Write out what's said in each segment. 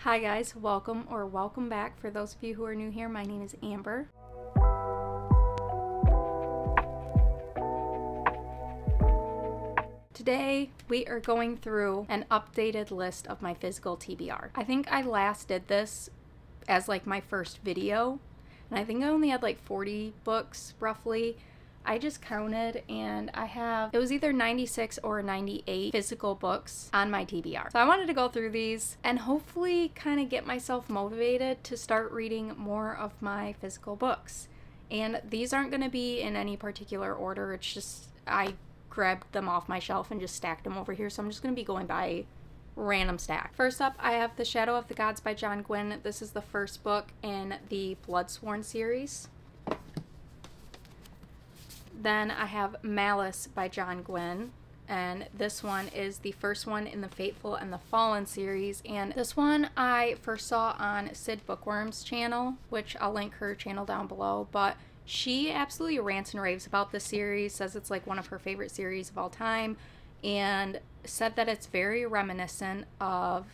Hi guys, welcome back. For those of you who are new here, my name is Amber. Today we are going through an updated list of my physical TBR. I think I last did this as like my first video, and I think I only had like 40 books roughly. I just counted and it was either 96 or 98 physical books on my TBR. So I wanted to go through these and hopefully kind of get myself motivated to start reading more of my physical books. And these aren't going to be in any particular order. It's just I grabbed them off my shelf and just stacked them over here. So I'm just going to be going by random stack. First up, I have The Shadow of the Gods by John Gwynne. This is the first book in the Bloodsworn series. Then I have Malice by John Gwynne, and this one is the first one in the Fateful and the Fallen series, and this one I first saw on Sid Bookworm's channel, which I'll link her channel down below, but she absolutely rants and raves about this series, says it's like one of her favorite series of all time, and said that it's very reminiscent of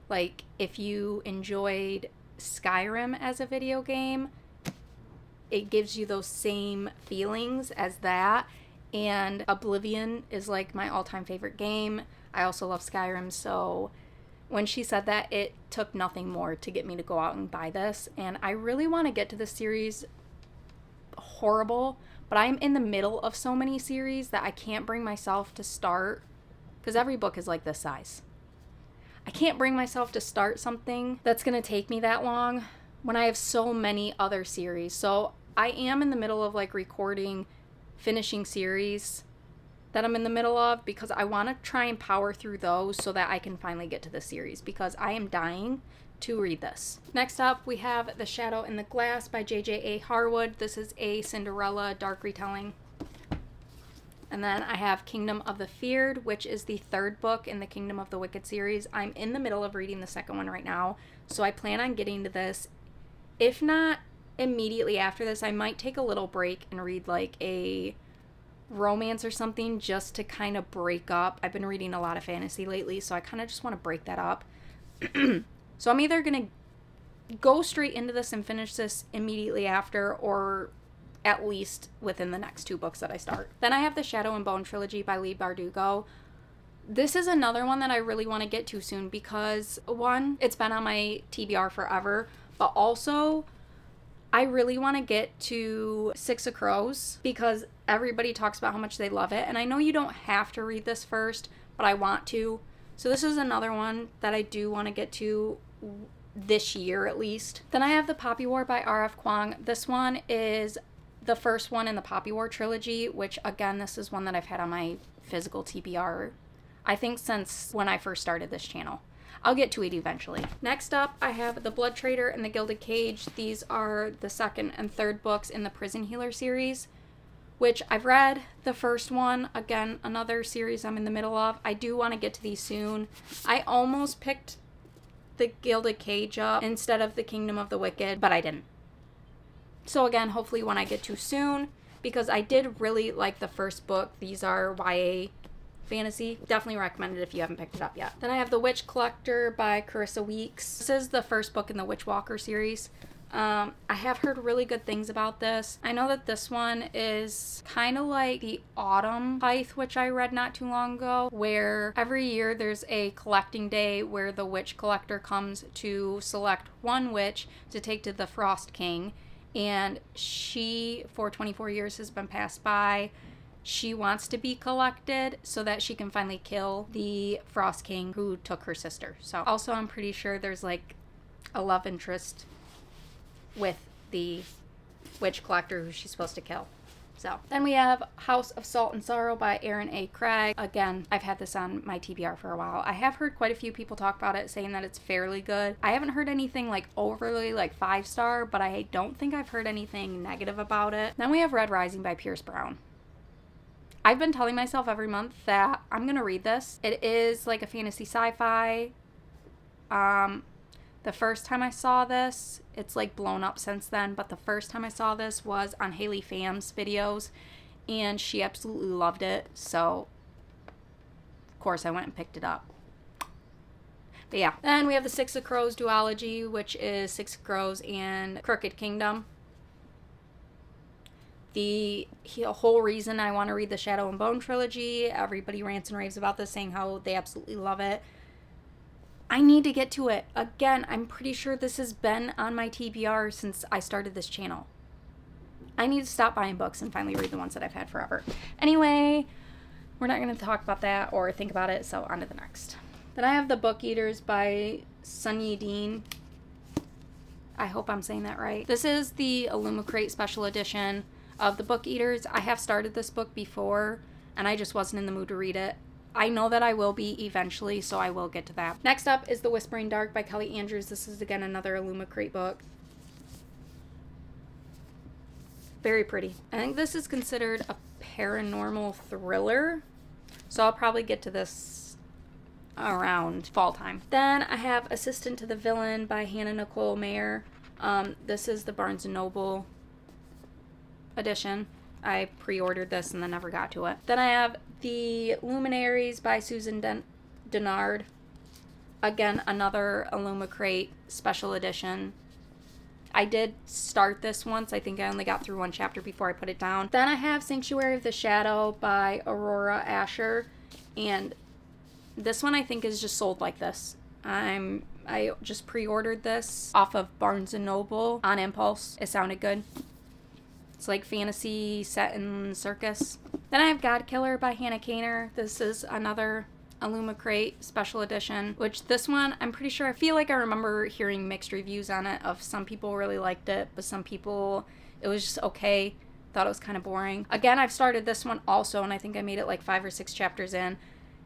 like if you enjoyed Skyrim as a video game. It gives you those same feelings as that, and Oblivion is like my all-time favorite game. I also love Skyrim, so when she said that, it took nothing more to get me to go out and buy this, and I really want to get to this series. Horrible, but I'm in the middle of so many series that I can't bring myself to start, because every book is like this size. I can't bring myself to start something that's going to take me that long when I have so many other series. So I am in the middle of like finishing series that I'm in the middle of, because I want to try and power through those so that I can finally get to the series, because I am dying to read this. Next up, we have The Shadow in the Glass by J.J.A. Harwood. This is a Cinderella dark retelling. And then I have Kingdom of the Feared, which is the third book in the Kingdom of the Wicked series. I'm in the middle of reading the second one right now, so I plan on getting to this. If not immediately after this, I might take a little break and read like a romance or something just to kind of break up. I've been reading a lot of fantasy lately, so I kind of just want to break that up. So I'm either going to go straight into this and finish this immediately after, or at least within the next two books that I start. Then I have The Shadow and Bone trilogy by Leigh Bardugo. This is another one that I really want to get to soon, because one, it's been on my TBR forever, but also I really want to get to Six of Crows, because everybody talks about how much they love it, and I know you don't have to read this first, but I want to. So this is another one that I do want to get to this year at least. Then I have The Poppy War by R.F. Kuang. This one is the first one in the Poppy War trilogy, which again, this is one that I've had on my physical TBR, I think since when I first started this channel. I'll get to it eventually. Next up, I have The Blood Trader and The Gilded Cage. These are the second and third books in the Prison Healer series, which I've read the first one. Again, another series I'm in the middle of. I do want to get to these soon. I almost picked The Gilded Cage up instead of The Kingdom of the Wicked, but I didn't. So again, hopefully when I get to soon, because I did really like the first book. These are YA fantasy. Definitely recommend it if you haven't picked it up yet. Then I have The Witch Collector by Carissa Weeks. This is the first book in the Witch Walker series. I have heard really good things about this. I know that this one is kind of like the Autumn Tithe, which I read not too long ago, where every year there's a collecting day where the witch collector comes to select one witch to take to the Frost King, and she, for 24 years, has been passed by. She wants to be collected so that she can finally kill the Frost King who took her sister. So also I'm pretty sure there's like a love interest with the witch collector who she's supposed to kill. So then we have House of Salt and Sorrow by Aaron A. Craig. Again, I've had this on my TBR for a while. I have heard quite a few people talk about it, saying that it's fairly good. I haven't heard anything like overly like 5-star, but I don't think I've heard anything negative about it. Then we have Red Rising by Pierce Brown. I've been telling myself every month that I'm gonna read this. It is like a fantasy sci-fi. The first time I saw this, it's like blown up since then, but the first time I saw this was on Haley Pham's videos, and she absolutely loved it, so of course I went and picked it up. But yeah. Then we have the Six of Crows duology, which is Six of Crows and Crooked Kingdom. The whole reason I want to read the Shadow and Bone trilogy, everybody rants and raves about this, saying how they absolutely love it. I need to get to it. Again, I'm pretty sure this has been on my TBR since I started this channel. I need to stop buying books and finally read the ones that I've had forever. Anyway, we're not going to talk about that or think about it, so on to the next. Then I have The Book Eaters by Sunyi Dean. I hope I'm saying that right. This is the Illumicrate special edition of The Book Eaters. I have started this book before, and I just wasn't in the mood to read it. I know that I will be eventually, so I will get to that. Next up is The Whispering Dark by Kelly Andrews. This is, again, another Illumicrate book. Very pretty. I think this is considered a paranormal thriller, so I'll probably get to this around fall time. Then I have Assistant to the Villain by Hannah Nicole Mayer. This is the Barnes & Noble edition. I pre-ordered this and then never got to it. Then I have The Luminaries by Susan Dennard. Again, another Illumicrate special edition. I did start this once. I think I only got through one chapter before I put it down. Then I have Sanctuary of the Shadow by Aurora Asher. And this one I think is just sold like this. I just pre-ordered this off of Barnes & Noble on impulse. It sounded good. It's like fantasy set in circus. Then I have God Killer by Hannah Kaner. This is another Illumicrate special edition, which this one, I'm pretty sure, I feel like I remember hearing mixed reviews on it. Of some people really liked it, but some people, it was just okay. Thought it was kind of boring. Again, I've started this one also, and I think I made it like 5 or 6 chapters in.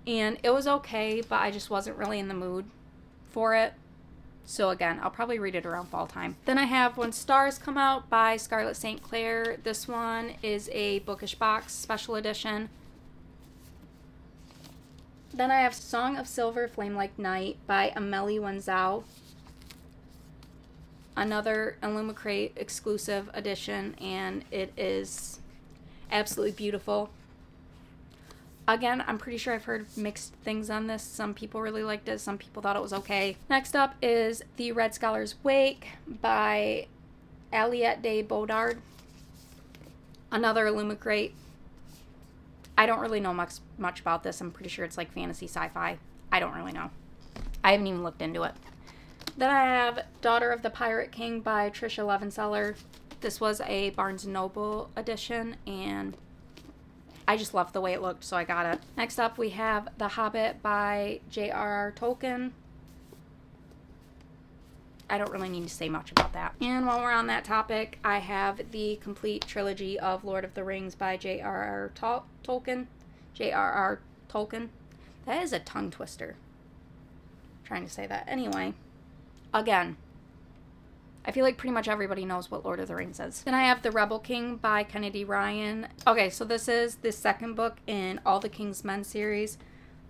And it was okay, but I just wasn't really in the mood for it. So again, I'll probably read it around fall time. Then I have When Stars Come Out by Scarlett St. Clair. This one is a Bookish Box special edition. Then I have Song of Silver, Flame Like Night by Amelie Wenzhou. Another Illumicrate exclusive edition, and it is absolutely beautiful. Again, I'm pretty sure I've heard mixed things on this. Some people really liked it. Some people thought it was okay. Next up is The Red Scholar's Wake by Aliette de Bodard. Another Illumicrate. I don't really know much about this. I'm pretty sure it's like fantasy sci-fi. I don't really know. I haven't even looked into it. Then I have Daughter of the Pirate King by Trisha Levenseller. This was a Barnes & Noble edition, and I just loved the way it looked, so I got it. Next up, we have The Hobbit by J.R.R. Tolkien. I don't really need to say much about that. And while we're on that topic, I have the complete trilogy of Lord of the Rings by J.R.R. Tolkien. J.R.R. Tolkien. That is a tongue twister. I'm trying to say that. Anyway, again, I feel like pretty much everybody knows what Lord of the Rings is. Then I have The Rebel King by Kennedy Ryan. Okay, so this is the second book in All the King's Men series.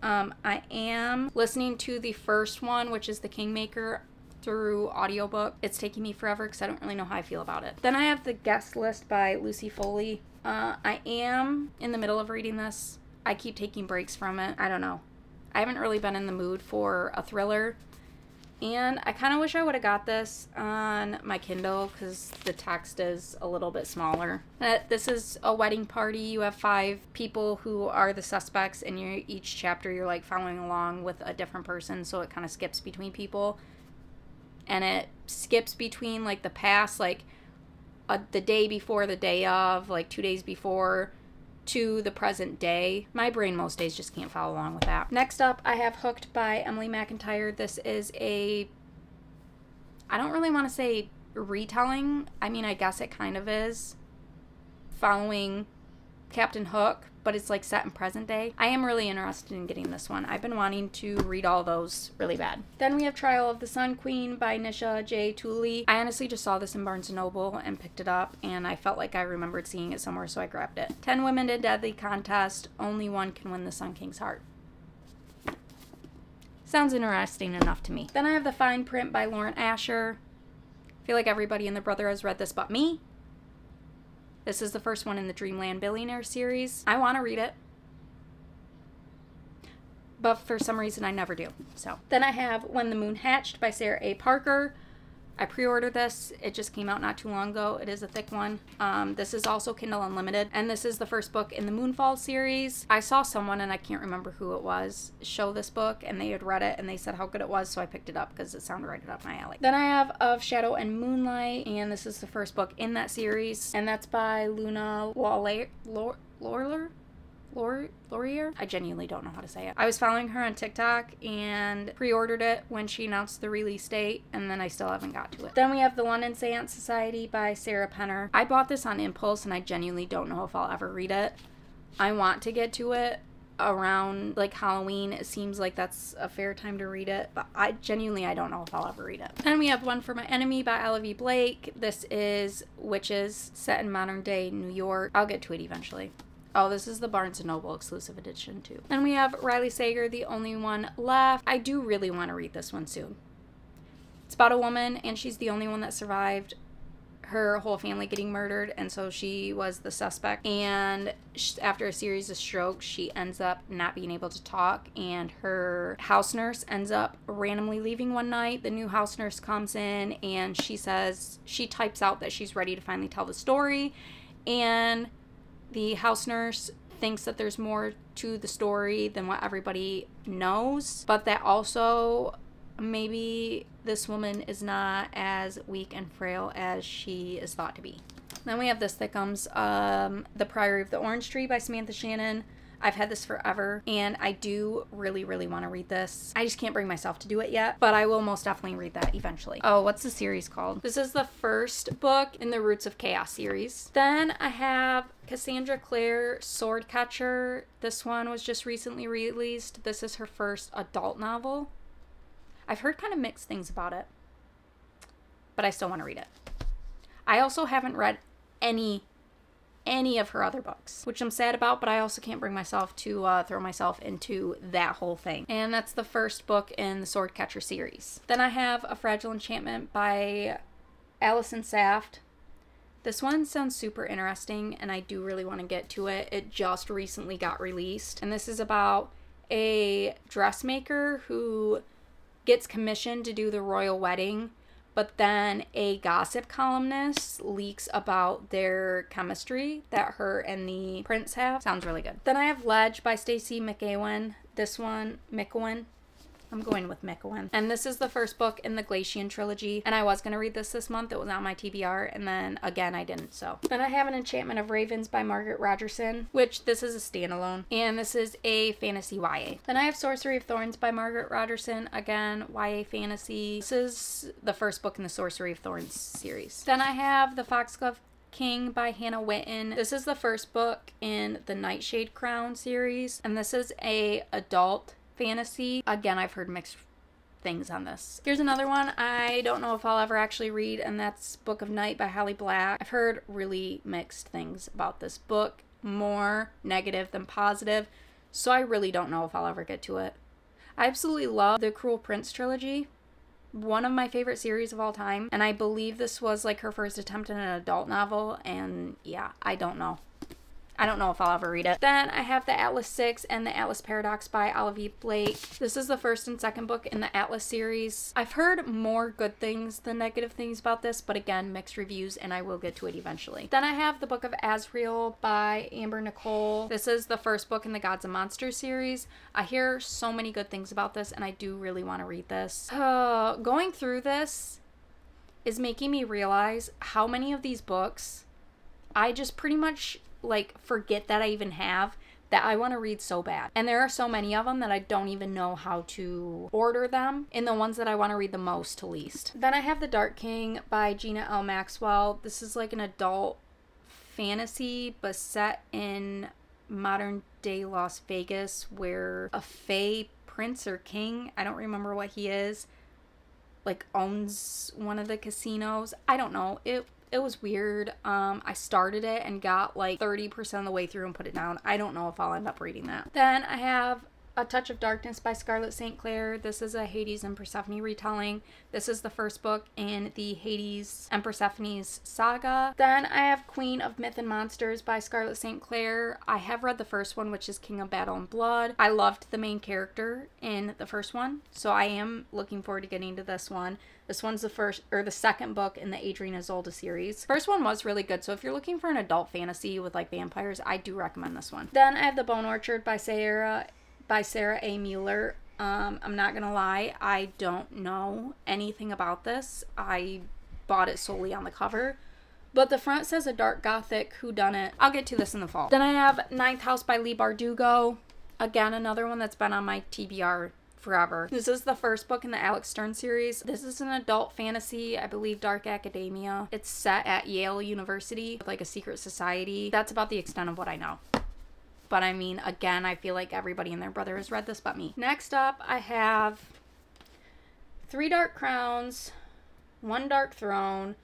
I am listening to the first one, which is The Kingmaker, through audiobook. It's taking me forever because I don't really know how I feel about it. Then I have The Guest List by Lucy Foley. I am in the middle of reading this. I keep taking breaks from it. I don't know. I haven't really been in the mood for a thriller. And I kind of wish I would have got this on my Kindle because the text is a little bit smaller. This is a wedding party. You have 5 people who are the suspects, and each chapter you're like following along with a different person, so it kind of skips between people. And it skips between like the past, like the day before, the day of, like 2 days before, to the present day. My brain most days just can't follow along with that. Next up, I have Hooked by Emily McIntyre. This is I don't really want to say retelling. I mean, I guess it kind of is, following Captain Hook, but it's like set in present day. I am really interested in getting this one. I've been wanting to read all those really bad. Then we have Trial of the Sun Queen by Nisha J. Tooley. I honestly just saw this in Barnes & Noble and picked it up, and I felt like I remembered seeing it somewhere, so I grabbed it. 10 Women to Deadly Contest. Only one can win the Sun King's heart. Sounds interesting enough to me. Then I have The Fine Print by Lauren Asher. I feel like everybody and their brother has read this but me. This is the first one in the Dreamland Billionaire series. I want to read it. but for some reason I never do. So then I have When the Moon Hatched by Sarah A. Parker. I pre-ordered this. It just came out not too long ago. It is a thick one. This is also Kindle Unlimited, and this is the first book in the Moonfall series. I saw someone, and I can't remember who it was, show this book, and they had read it, and they said how good it was, so I picked it up because it sounded right up my alley. Then I have Of Shadow and Moonlight, and this is the first book in that series, and that's by Luna Laurier? I genuinely don't know how to say it. I was following her on TikTok and pre-ordered it when she announced the release date, and then I still haven't got to it. Then we have The London Seance Society by Sarah Penner. I bought this on impulse, and I genuinely don't know if I'll ever read it. I want to get to it around like Halloween. It seems like that's a fair time to read it, but I don't know if I'll ever read it. Then we have One for My Enemy by Olivia Blake. This is witches set in modern day New York. I'll get to it eventually. Oh, this is the Barnes & Noble exclusive edition too. Then we have Riley Sager, The Only One Left. I do really want to read this one soon. It's about a woman, and she's the only one that survived her whole family getting murdered, and so she was the suspect. And after a series of strokes, she ends up not being able to talk, and her house nurse ends up randomly leaving one night. The new house nurse comes in, and she types out that she's ready to finally tell the story, and the house nurse thinks that there's more to the story than what everybody knows, but that also maybe this woman is not as weak and frail as she is thought to be. Then we have this that comes, The Priory of the Orange Tree by Samantha Shannon. I've had this forever, and I do really, really want to read this. I just can't bring myself to do it yet, but I will most definitely read that eventually. Oh, what's the series called? This is the first book in the Roots of Chaos series. Then I have Cassandra Clare, Swordcatcher. This one was just recently released. This is her first adult novel. I've heard kind of mixed things about it, but I still want to read it. I also haven't read any of her other books, which I'm sad about, but I also can't bring myself to throw myself into that whole thing. And that's the first book in the Swordcatcher series. Then I have A Fragile Enchantment by Allison Saft. This one sounds super interesting, and I do really want to get to it. It just recently got released, and this is about a dressmaker who gets commissioned to do the royal wedding, but then a gossip columnist leaks about their chemistry that her and the prince have. Sounds really good. Then I have Ledge by Stacey McEwen. This one, McEwen. I'm going with McEwen. And this is the first book in the Glacian trilogy, and I was going to read this month. It was on my TBR, and then again I didn't. So then I have An Enchantment of Ravens by Margaret Rogerson, which this is a standalone, and this is a fantasy YA. Then I have Sorcery of Thorns by Margaret Rogerson, again YA fantasy. This is the first book in the Sorcery of Thorns series. Then I have The Foxglove King by Hannah Witten. This is the first book in the Nightshade Crown series, and this is a adult fantasy. Again, I've heard mixed things on this. Here's another one I don't know if I'll ever actually read, and that's Book of Night by Holly Black. I've heard really mixed things about this book, more negative than positive, so I really don't know if I'll ever get to it. I absolutely love the Cruel Prince trilogy, one of my favorite series of all time, and I believe this was like her first attempt at an adult novel, and yeah, I don't know. I don't know if I'll ever read it. Then I have The Atlas Six and The Atlas Paradox by Olivia Blake. This is the first and second book in the Atlas series. I've heard more good things than negative things about this, but again, mixed reviews, and I will get to it eventually. Then I have The Book of Azrael by Amber Nicole. This is the first book in the Gods and Monsters series. I hear so many good things about this, and I do really want to read this. Going through this is making me realize how many of these books I just pretty much like forget that I even have, that I want to read so bad. And there are so many of them that I don't even know how to order them in the ones that I want to read the most to least. Then I have The Dark King by Gina L. Maxwell. This is like an adult fantasy, but set in modern day Las Vegas, where a fae prince or king, I don't remember what he is, like owns one of the casinos. I don't know. It was weird. I started it and got like 30% of the way through and put it down. I don't know if I'll end up reading that. Then I have A Touch of Darkness by Scarlett St. Clair. This is a Hades and Persephone retelling. This is the first book in the Hades and Persephone's saga. Then I have Queen of Myth and Monsters by Scarlett St. Clair. I have read the first one, which is King of Battle and Blood. I loved the main character in the first one, so I am looking forward to getting to this one. This one's the second book in the Adrian Isolde series. First one was really good, so if you're looking for an adult fantasy with like vampires, I do recommend this one. Then I have The Bone Orchard by Sarah A. Mueller. I'm not gonna lie, I don't know anything about this. I bought it solely on the cover, but the front says a dark gothic whodunit. I'll get to this in the fall. Then I have Ninth House by Leigh Bardugo. Again, another one that's been on my TBR forever. This is the first book in the Alex Stern series. This is an adult fantasy, I believe dark academia. It's set at Yale University with like a secret society. That's about the extent of what I know. But I mean, again, I feel like everybody and their brother has read this but me. Next up, I have 3 Dark Crowns, 1 Dark Throne,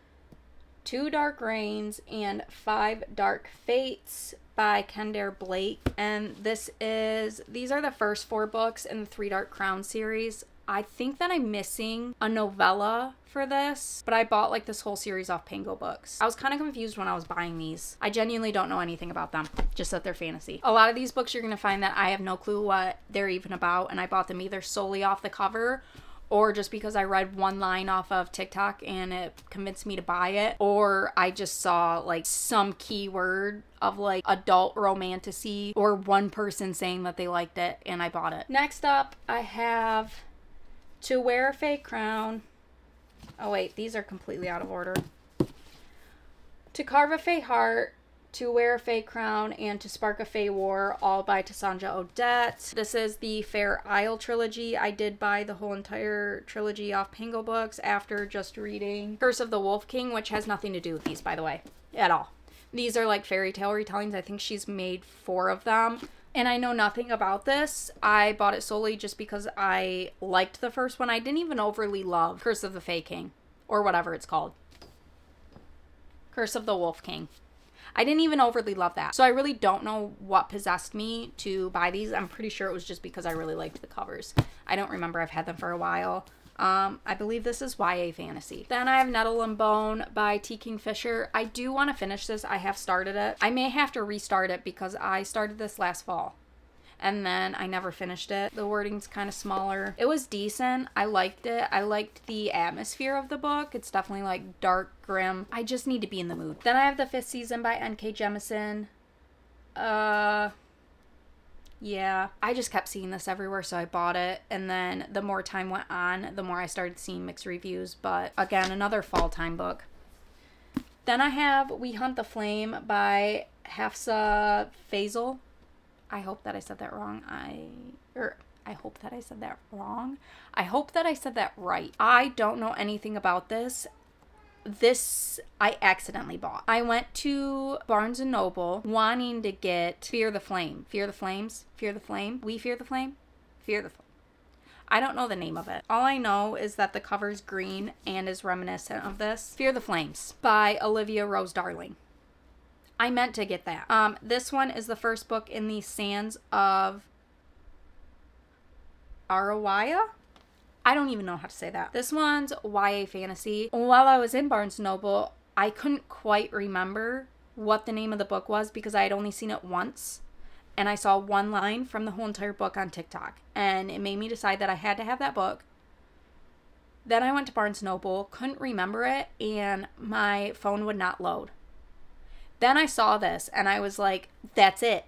2 Dark Reigns, and 5 Dark Fates by Kendare Blake. And these are the first 4 books in the 3 Dark Crown series. I think that I'm missing a novella for this, but I bought like this whole series off Pango Books. I was kind of confused when I was buying these. I genuinely don't know anything about them, just that they're fantasy. A lot of these books you're going to find that I have no clue what they're even about, and I bought them either solely off the cover or just because I read one line off of TikTok and it convinced me to buy it, or I just saw like some keyword of like adult romantasy or one person saying that they liked it and I bought it. Next up, I have To Wear a Fey Crown. Oh wait, these are completely out of order. To Carve a Fey Heart, To Wear a Fey Crown, and To Spark a Fey War, all by Tassanja Odette. This is the Fair Isle trilogy. I did buy the whole entire trilogy off Pango Books after just reading Curse of the Wolf King, which has nothing to do with these, by the way, at all. These are like fairy tale retellings. I think she's made 4 of them. And I know nothing about this. I bought it solely just because I liked the first one. I didn't even overly love Curse of the Fey King, or whatever it's called. Curse of the Wolf King. I didn't even overly love that. So I really don't know what possessed me to buy these. I'm pretty sure it was just because I really liked the covers. I don't remember. I've had them for a while. I believe this is YA fantasy. Then I have Nettle and Bone by T. Kingfisher. I do want to finish this. I have started it. I may have to restart it because I started this last fall and then I never finished it. The wording's kind of smaller. It was decent. I liked it. I liked the atmosphere of the book. It's definitely like dark, grim. I just need to be in the mood. Then I have The 5th Season by N.K. Jemisin. Yeah, I just kept seeing this everywhere, so I bought it. And then the more time went on, the more I started seeing mixed reviews. But again, another fall time book. Then I have We Hunt the Flame by Hafsa Faisal. I hope that I said that wrong. I hope that I said that wrong. I hope that I said that right. I don't know anything about this. This I accidentally bought. I went to Barnes & Noble wanting to get Fear the Flame. Fear the Flames? Fear the Flame? We Fear the Flame? Fear the Flame. I don't know the name of it. All I know is that the cover's green and is reminiscent of this. Fear the Flames by Olivia Rose Darling. I meant to get that. This one is the first book in the Sands of Arawaya? I don't even know how to say that. This one's YA fantasy. While I was in Barnes & Noble, I couldn't quite remember what the name of the book was because I had only seen it once. And I saw one line from the whole entire book on TikTok. And it made me decide that I had to have that book. Then I went to Barnes & Noble, couldn't remember it, and my phone would not load. Then I saw this, and I was like, that's it.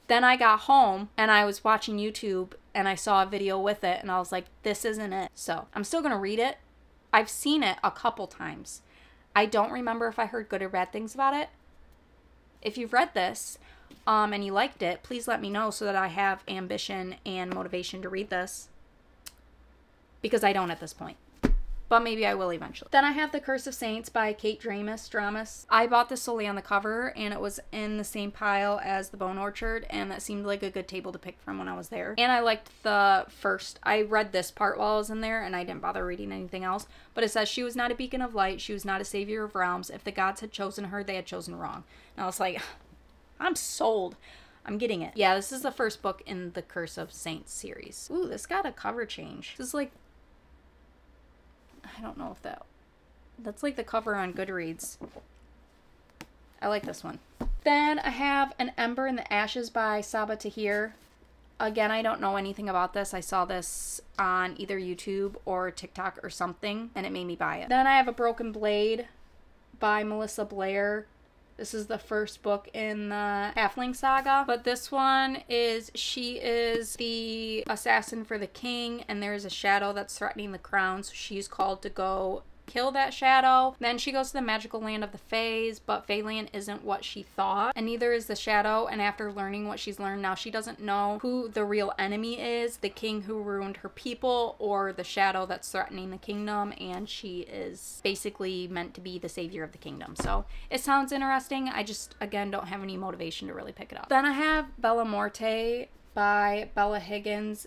Then I got home, and I was watching YouTube, and I saw a video with it, and I was like, this isn't it. So I'm still going to read it. I've seen it a couple times. I don't remember if I heard good or bad things about it. If you've read this and you liked it, please let me know so that I have ambition and motivation to read this. Because I don't at this point. But maybe I will eventually. Then I have The Curse of Saints by Kate Dramas. I bought this solely on the cover, and it was in the same pile as The Bone Orchard, and that seemed like a good table to pick from when I was there. And I liked I read this part while I was in there, and I didn't bother reading anything else. But it says, she was not a beacon of light, she was not a savior of realms. If the gods had chosen her, they had chosen wrong. And I was like, I'm sold. I'm getting it. Yeah, this is the first book in the Curse of Saints series. Ooh, this got a cover change. This is like, I don't know if that's like the cover on Goodreads. I like this one. Then I have An Ember in the Ashes by Saba Tahir. Again, I don't know anything about this. I saw this on either YouTube or TikTok or something, and it made me buy it. Then I have A Broken Blade by Melissa Blair. This is the first book in the Halfling saga, but this one is, she is the assassin for the king, and there's a shadow that's threatening the crown, so she's called to go kill that shadow. Then she goes to the magical land of the Fays, but Feyland isn't what she thought, and neither is the shadow. And after learning what she's learned, now she doesn't know who the real enemy is, the king who ruined her people or the shadow that's threatening the kingdom, and she is basically meant to be the savior of the kingdom. So it sounds interesting. I just, again, don't have any motivation to really pick it up. Then I have Bella Morte by Bella Higgins.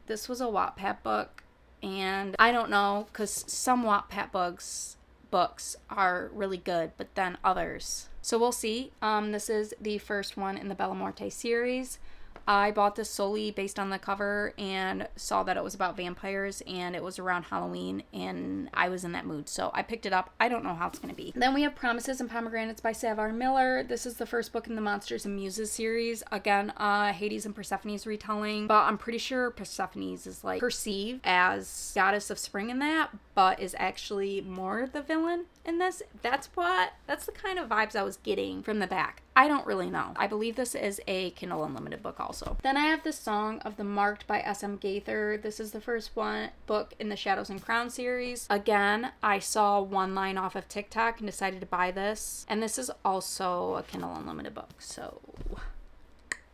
This was a Wattpad book. And I don't know, because some Wattpad books are really good, but then others. So we'll see. This is the first one in the Bella Morte series. I bought this solely based on the cover and saw that it was about vampires and it was around Halloween and I was in that mood, so I picked it up. I don't know how it's going to be. Then we have Promises and Pomegranates by Savar Miller. This is the first book in the Monsters and Muses series. Again, Hades and Persephone's retelling, but I'm pretty sure Persephone's is like perceived as goddess of spring in that, but is actually more the villain in this. That's the kind of vibes I was getting from the back. I don't really know. I believe this is a Kindle Unlimited book also. Then I have The Song of the Marked by S.M. Gaither. This is the first book in the Shadows and Crown series. Again, I saw one line off of TikTok and decided to buy this. And this is also a Kindle Unlimited book, so...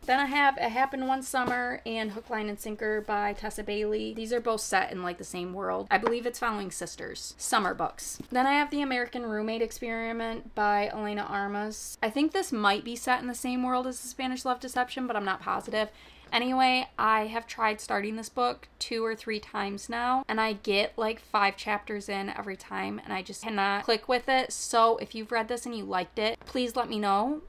Then I have It Happened One Summer and Hook, Line, and Sinker by Tessa Bailey. These are both set in like the same world. I believe it's following sisters. Summer books. Then I have The American Roommate Experiment by Elena Armas. I think this might be set in the same world as The Spanish Love Deception, but I'm not positive. Anyway, I have tried starting this book 2 or 3 times now, and I get like 5 chapters in every time, and I just cannot click with it. So if you've read this and you liked it, please let me know.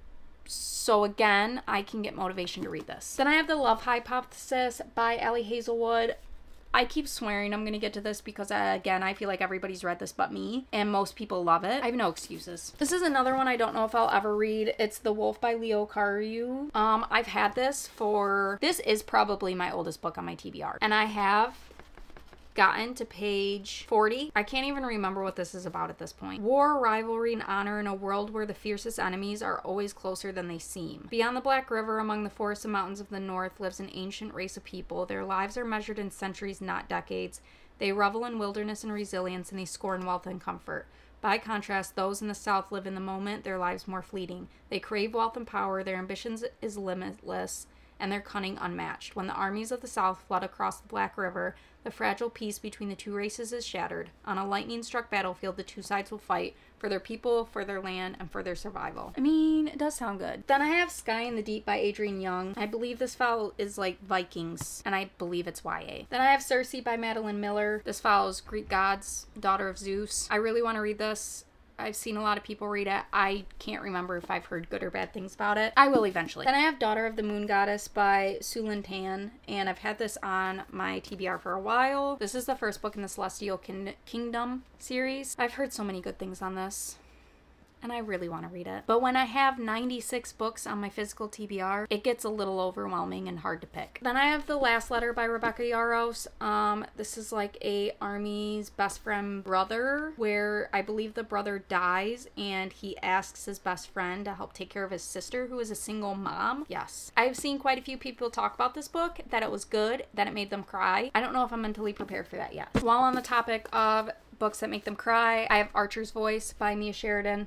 So again, I can get motivation to read this. Then I have The Love Hypothesis by Allie Hazelwood. I keep swearing I'm going to get to this because, again, I feel like everybody's read this but me, and most people love it. I have no excuses. This is another one I don't know if I'll ever read. It's The Wolf by Leo Carriou. I've had this is probably my oldest book on my TBR, and I have gotten to page 40. I can't even remember what this is about at this point. War, rivalry, and honor in a world where the fiercest enemies are always closer than they seem. Beyond the Black River, among the forests and mountains of the north, lives an ancient race of people. Their lives are measured in centuries, not decades. They revel in wilderness and resilience, and they scorn wealth and comfort. By contrast, those in the south live in the moment, their lives more fleeting. They crave wealth and power, their ambitions is limitless, and their cunning unmatched. When the armies of the south flood across the Black River, the fragile peace between the two races is shattered. On a lightning-struck battlefield, the two sides will fight for their people, for their land, and for their survival. I mean, it does sound good. Then I have Sky in the Deep by Adrienne Young. I believe this file is like Vikings, and I believe it's YA. Then I have Circe by Madeline Miller. This follows Greek gods, daughter of Zeus. I really want to read this. I've seen a lot of people read it. I can't remember if I've heard good or bad things about it. I will eventually. Then I have Daughter of the Moon Goddess by Sulin Tan, and I've had this on my TBR for a while. This is the first book in the Celestial Kingdom series. I've heard so many good things on this, and I really want to read it. But when I have 96 books on my physical TBR, it gets a little overwhelming and hard to pick. Then I have The Last Letter by Rebecca Yarros. This is like a army's best friend brother, where I believe the brother dies and he asks his best friend to help take care of his sister, who is a single mom. Yes. I've seen quite a few people talk about this book, that it was good, that it made them cry. I don't know if I'm mentally prepared for that yet. While on the topic of books that make them cry, I have Archer's Voice by Mia Sheridan.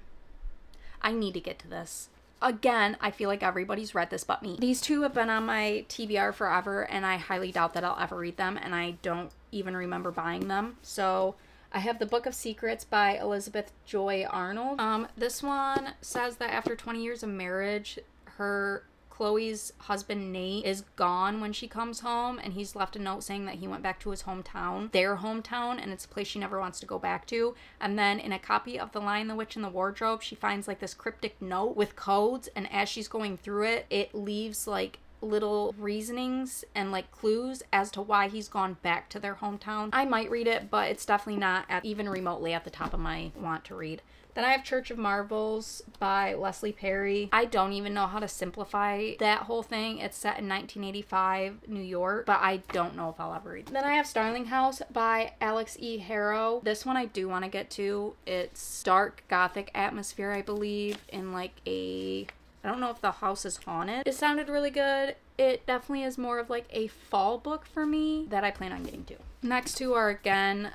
I need to get to this. Again, I feel like everybody's read this but me. These two have been on my TBR forever, and I highly doubt that I'll ever read them, and I don't even remember buying them. So I have The Book of Secrets by Elizabeth Joy Arnold. This one says that after 20 years of marriage, her Chloe's husband Nate is gone when she comes home, and he's left a note saying that he went back to his hometown, their hometown, and it's a place she never wants to go back to. And then in a copy of The Lion, the Witch, and the Wardrobe, she finds like this cryptic note with codes, and as she's going through it, it leaves like little reasonings and like clues as to why he's gone back to their hometown. I might read it, but it's definitely not even remotely at the top of my want to read. Then I have Church of Marvels by Leslie Perry. I don't even know how to simplify that whole thing. It's set in 1985 New York, but I don't know if I'll ever read it. Then I have Starling House by Alex E. Harrow. This one I do want to get to. It's dark gothic atmosphere, I believe, in like a... I don't know if the house is haunted. It sounded really good. It definitely is more of like a fall book for me that I plan on getting to. Next two are again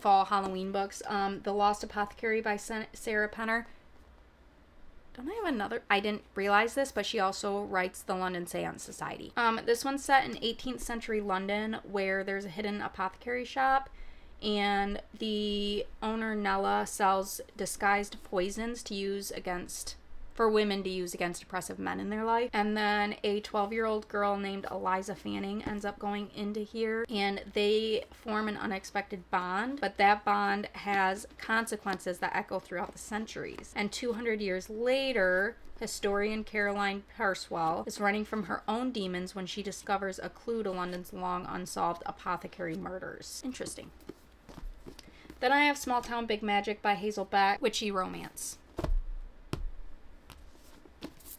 fall Halloween books. The Lost Apothecary by Sarah Penner. Don't I have another? I didn't realize this, but she also writes The London Seance Society. This one's set in 18th century London, where there's a hidden apothecary shop, and the owner Nella sells disguised poisons to use for women to use against oppressive men in their life. And then a 12-year-old girl named Eliza Fanning ends up going into here, and they form an unexpected bond, but that bond has consequences that echo throughout the centuries. And 200 years later, historian Caroline Parswell is running from her own demons when she discovers a clue to London's long unsolved apothecary murders. Interesting. Then I have Small Town Big Magic by Hazel Beck, witchy romance,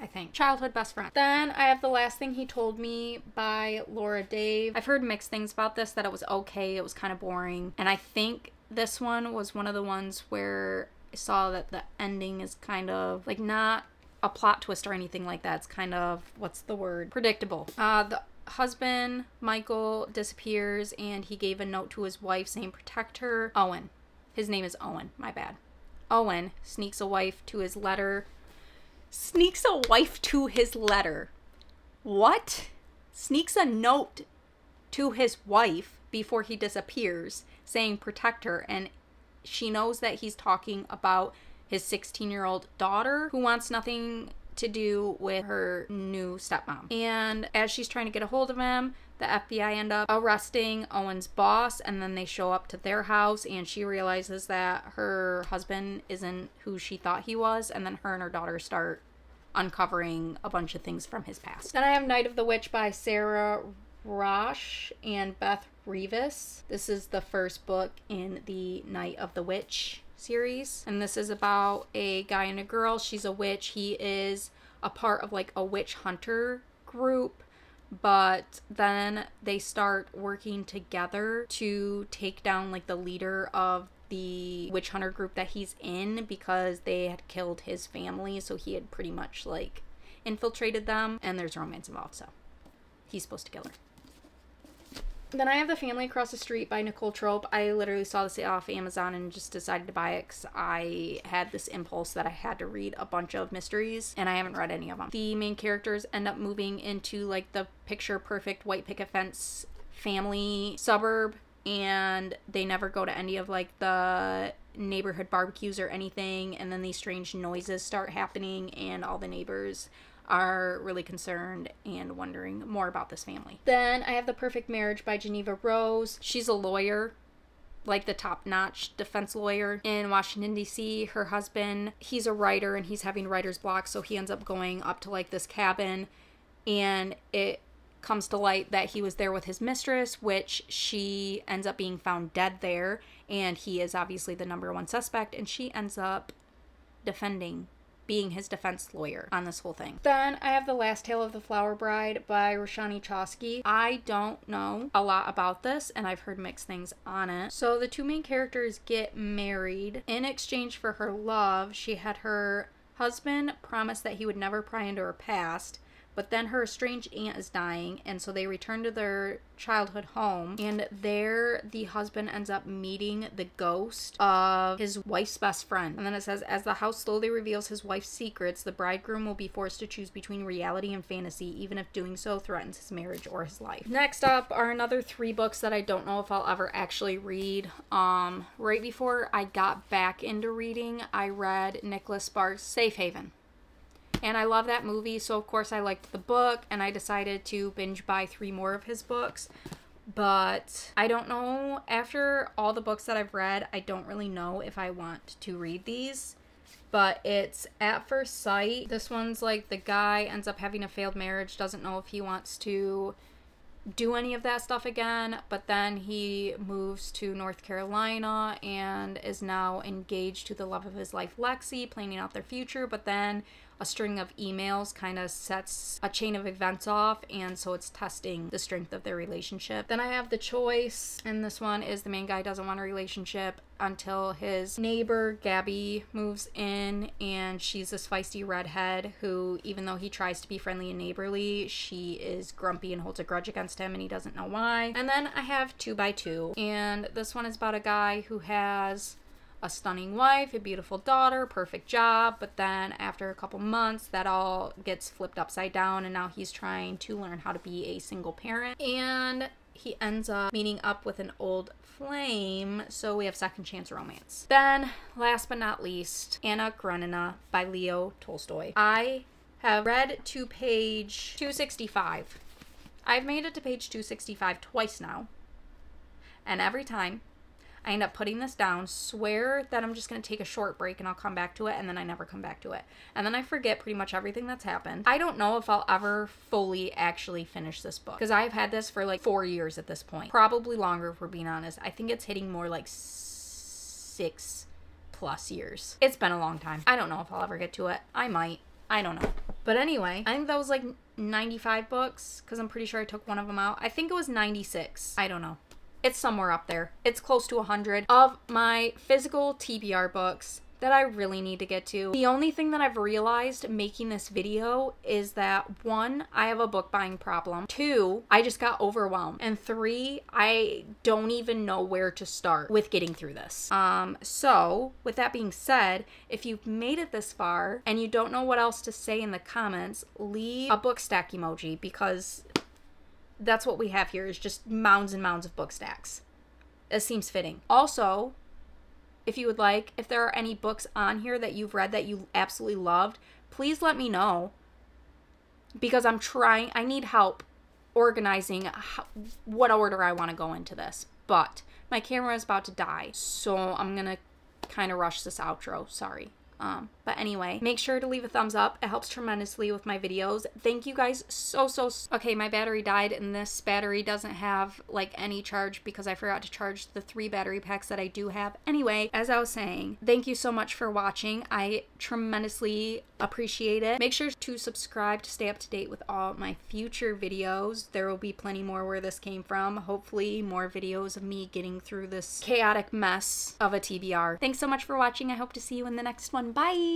I think. Childhood best friend. Then I have The Last Thing He Told Me by Laura Dave. I've heard mixed things about this, that it was okay, it was kind of boring. And I think this one was one of the ones where I saw that the ending is kind of, like, not a plot twist or anything like that. It's kind of, what's the word? Predictable. The husband, Michael, disappears, and he gave a note to his wife saying protect her. Owen. His name is Owen, my bad. Owen sneaks a wife to his letter. What? Sneaks a note to his wife before he disappears saying protect her, and she knows that he's talking about his 16-year-old daughter who wants nothing to do with her new stepmom. And as she's trying to get a hold of him, the FBI end up arresting Owen's boss, and then they show up to their house, and she realizes that her husband isn't who she thought he was, and then her and her daughter start uncovering a bunch of things from his past. Then I have Night of the Witch by Sarah Rosh and Beth Revis. This is the first book in the Night of the Witch series, and this is about a guy and a girl. She's a witch. He is a part of like a witch hunter group, but then they start working together to take down like the leader of the witch hunter group that he's in, because they had killed his family, so he had pretty much like infiltrated them, and there's romance involved, so he's supposed to kill her. Then I have The Family Across the Street by Nicole Trope. I literally saw this off Amazon and just decided to buy it because I had this impulse that I had to read a bunch of mysteries, and I haven't read any of them. The main characters end up moving into like the picture perfect white picket fence family suburb, and they never go to any of like the neighborhood barbecues or anything, and then these strange noises start happening, and all the neighbors are really concerned and wondering more about this family. Then I have The Perfect Marriage by Geneva Rose. She's a lawyer, like the top-notch defense lawyer in Washington, D.C. Her husband, he's a writer, and he's having writer's block, so he ends up going up to like this cabin, and it comes to light that he was there with his mistress, which she ends up being found dead there, and he is obviously the number one suspect, and she ends up being his defense lawyer on this whole thing. Then I have The Last Tale of the Flower Bride by Roshani Chosky. I don't know a lot about this, and I've heard mixed things on it. So the two main characters get married. In exchange for her love, she had her husband promise that he would never pry into her past, but then her estranged aunt is dying, and so they return to their childhood home, and there the husband ends up meeting the ghost of his wife's best friend. And then it says, as the house slowly reveals his wife's secrets, the bridegroom will be forced to choose between reality and fantasy, even if doing so threatens his marriage or his life. Next up are another 3 books that I don't know if I'll ever actually read. Right before I got back into reading, I read Nicholas Sparks' Safe Haven. And I love that movie, so of course I liked the book, and I decided to binge buy 3 more of his books. But I don't know, after all the books that I've read, I don't really know if I want to read these. But it's At First Sight. This one's like the guy ends up having a failed marriage, doesn't know if he wants to do any of that stuff again, but then he moves to North Carolina and is now engaged to the love of his life, Lexi, planning out their future, but then a string of emails kind of sets a chain of events off, and so it's testing the strength of their relationship. Then I have The Choice, and this one is the main guy doesn't want a relationship until his neighbor Gabby moves in, and she's this feisty redhead who, even though he tries to be friendly and neighborly, she is grumpy and holds a grudge against him, and he doesn't know why. And then I have 2 by 2, and this one is about a guy who has a stunning wife, a beautiful daughter, perfect job, but then after a couple months that all gets flipped upside down, and now he's trying to learn how to be a single parent, and he ends up meeting up with an old flame, so we have second chance romance. Then, last but not least, Anna Karenina by Leo Tolstoy. I have read to page 265. I've made it to page 265 twice now, and every time I end up putting this down, swear that I'm just going to take a short break and I'll come back to it, and then I never come back to it. And then I forget pretty much everything that's happened. I don't know if I'll ever fully actually finish this book, because I've had this for like 4 years at this point. Probably longer if we're being honest. I think it's hitting more like 6+ years. It's been a long time. I don't know if I'll ever get to it. I might. I don't know. But anyway, I think that was like 95 books, because I'm pretty sure I took one of them out. I think it was 96. I don't know. It's somewhere up there. It's close to 100 of my physical TBR books that I really need to get to. The only thing that I've realized making this video is that 1, I have a book buying problem. 2, I just got overwhelmed. And 3, I don't even know where to start with getting through this. So with that being said, if you've made it this far and you don't know what else to say in the comments, leave a book stack emoji, because that's what we have here, is just mounds and mounds of book stacks. It seems fitting. Also, if you would like, if there are any books on here that you've read that you absolutely loved, please let me know, because I need help organizing what order I want to go into this. But my camera is about to die, so I'm gonna kind of rush this outro. Sorry. But anyway, make sure to leave a thumbs up. It helps tremendously with my videos. Thank you guys so. Okay, my battery died, and this battery doesn't have like any charge because I forgot to charge the 3 battery packs that I do have. Anyway, as I was saying, thank you so much for watching. I tremendously appreciate it. Make sure to subscribe to stay up to date with all my future videos. There will be plenty more where this came from. Hopefully more videos of me getting through this chaotic mess of a TBR. Thanks so much for watching. I hope to see you in the next one. Bye!